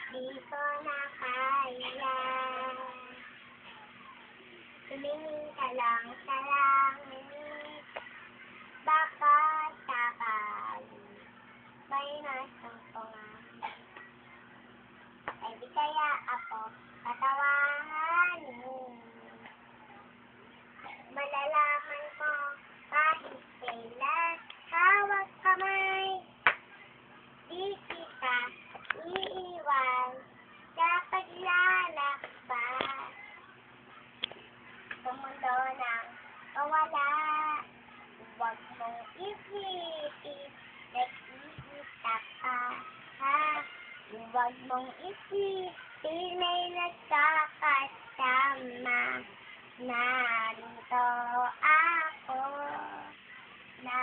Di ko na kaya. Tumingin ka lang sa langit. Baka sakali may nasangtungan. Ay di kaya ako katawanin. Malalaman mo kahit kailan hawak kamay. Di kita iiwan sa paglalakbay. Sa mundo ng kawala, huwag mong isipin, nag-iisa ka, ha? Huwag mong isipin, may nagkakasama. Narito ako, na